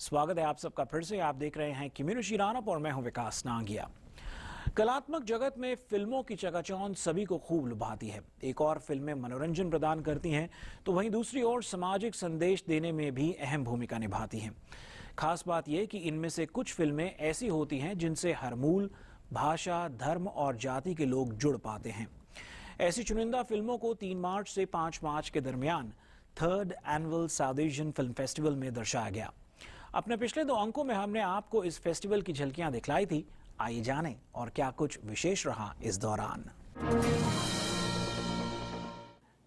स्वागत है आप सबका फिर से। आप देख रहे हैं कम्युनिटी रानप और मैं हूं विकास नांगिया। कलात्मक जगत में फिल्मों की चकाचौंध सभी को खूब लुभाती है। एक और फिल्में मनोरंजन प्रदान करती हैं तो वहीं दूसरी ओर सामाजिक संदेश देने में भी अहम भूमिका निभाती हैं। खास बात यह कि इनमें से कुछ फिल्में ऐसी होती हैं जिनसे हर मूल, भाषा, धर्म और जाति के लोग जुड़ पाते हैं। ऐसी चुनिंदा फिल्मों को 3 मार्च से 5 मार्च के दरमियान 3rd annual south Asian film festival में दर्शाया गया। अपने पिछले 2 अंकों में हमने आपको इस फेस्टिवल की झलकियां दिखलाई थी। आइए जानें और क्या कुछ विशेष रहा इस दौरान।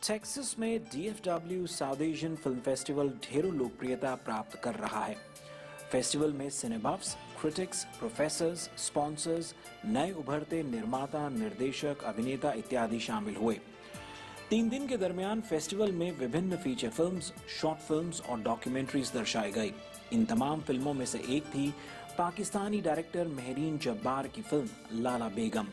टेक्सास में DFW south Asian film festival ढेरों लोकप्रियता प्राप्त कर रहा है। फेस्टिवल में सिनेबफ्स, क्रिटिक्स, प्रोफेसर्स, स्पॉन्सर्स, नए उभरते निर्माता, निर्देशक, अभिनेता इत्यादि शामिल हुए। 3 दिन के दरमियान फेस्टिवल में विभिन्न फीचर फिल्म्स, शॉर्ट फिल्म्स और डॉक्यूमेंट्रीज दर्शाई गई। इन तमाम फिल्मों में से एक थी पाकिस्तानी डायरेक्टर मेहरीन जब्बार की फिल्म लाला बेगम।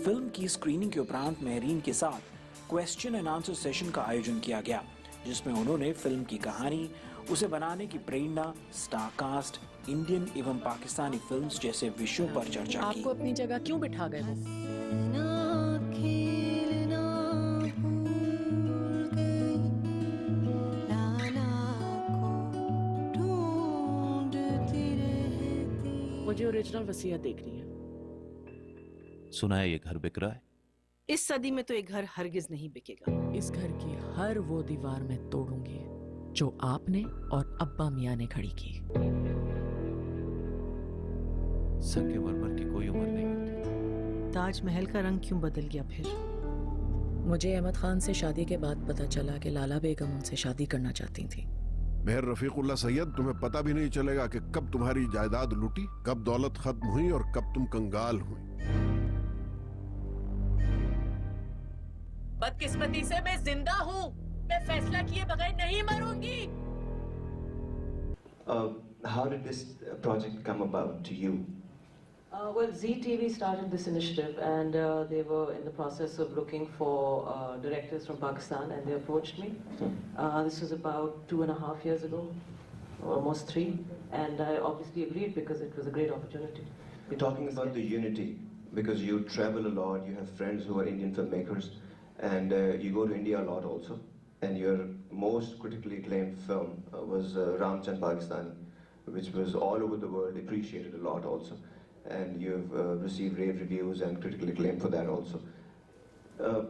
फिल्म की स्क्रीनिंग के उपरांत मेहरीन के साथ क्वेश्चन एंड आंसर सेशन का आयोजन किया गया, जिसमें उन्होंने फिल्म की कहानी, उसे बनाने की प्रेरणा, स्टार कास्ट, इंडियन एवं पाकिस्तानी फिल्म्स जैसे विषयों पर चर्चा की। आपको अपनी जगह क्यों बिठा गए वो? मुझे ओरिजिनल वसीयत देखनी है। सुना है ये घर बिक रहा है। इस सदी में तो एक घर हरगिज नहीं बिकेगा। इस घर की हर वो दीवार मैं तोड़ूंगी जो आपने और अब्बा मियां ने खड़ी की। संगमरमर की कोई उम्र नहीं होती। ताजमहल का रंग क्यों बदल गया फिर? मुझे अहमद खान से शादी के बाद पता चला कि लाला बेगम उनसे शादी करना चाहती थी। मेहर रफीकुल्ला सैयद, तुम्हें पता भी नहीं चलेगा कि कब तुम्हारी जायदाद लूटी, कब दौलत खत्म हुई और कब तुम कंगाल हुई। बदकिस्मती से मैं जिंदा हूँ। मैं फैसला किए बगैर नहीं मरूंगी। How did this project come about to you? Well, ZTV started this initiative, and they were in the process of looking for directors from Pakistan, and they approached me. This was about 2.5 years ago, almost 3, and I obviously agreed because it was a great opportunity. Talking about the unity, because you travel a lot, you have friends who are Indian filmmakers, and you go to India a lot also, and your most critically acclaimed film was Ramchand Pakistani, which was all over the world, appreciated a lot also. And you've received rave reviews and critical acclaim for that also.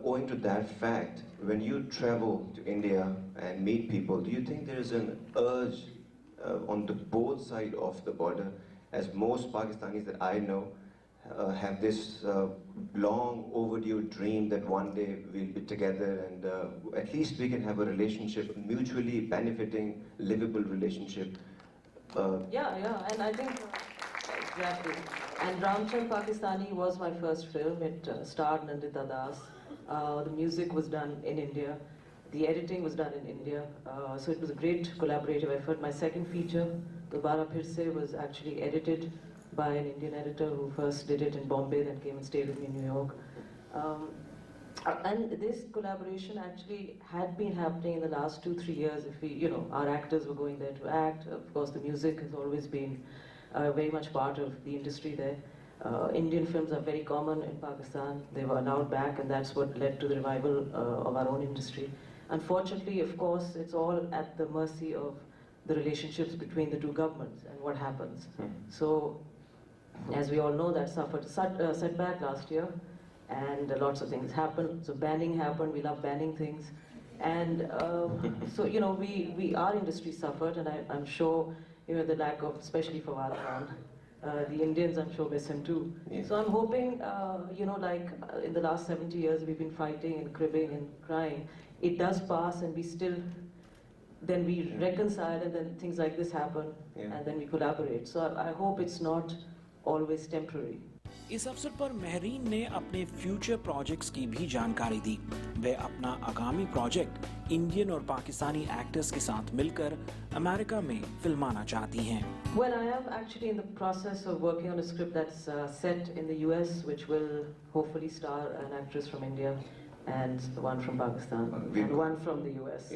Owing to that fact, when you travel to India and meet people, do you think there is an urge on the both sides of the border, as most Pakistanis that I know have this long overdue dream that one day we'll be together and at least we can have a relationship, mutually benefiting, livable relationship? Yeah, and I think exactly. And Ramchand Pakistani was my first film. It starred Nandita Das. The music was done in India. The editing was done in India. So it was a great collaborative effort. My second feature, Dobara Phir Se, was actually edited by an Indian editor who first did it in Bombay, then came and stayed with me in New York. And this collaboration actually had been happening in the last 2-3 years. If we, our actors were going there to act. Of course, the music has always been very much part of the industry there. Indian films are very common in Pakistan. They were allowed back, and that's what led to the revival of our own industry. Unfortunately, of course, it's all at the mercy of the relationships between the two governments and what happens. So, as we all know, that suffered a setback last year, and lots of things happened. So banning happened. We love banning things, and so our industry suffered, and I'm sure the lack of, especially for Fawad Khan, the Indians I'm sure miss him too. Yes. So I'm hoping, in the last 70 years we've been fighting and cribbing and crying. It does pass, and then we reconcile, and then things like this happen, and then we collaborate. So I hope it's not always temporary. इस अवसर पर मेहरीन ने अपने future projects की भी जानकारी दी। वे अपना आगामी प्रोजेक्ट इंडियन और पाकिस्तानी एक्टर्स के साथ मिलकर अमेरिका में फिल्माना चाहती हैं। Well, I am actually in the process of working on a script that's set in the US, which will hopefully star an actress from India and one from Pakistan and one from the US.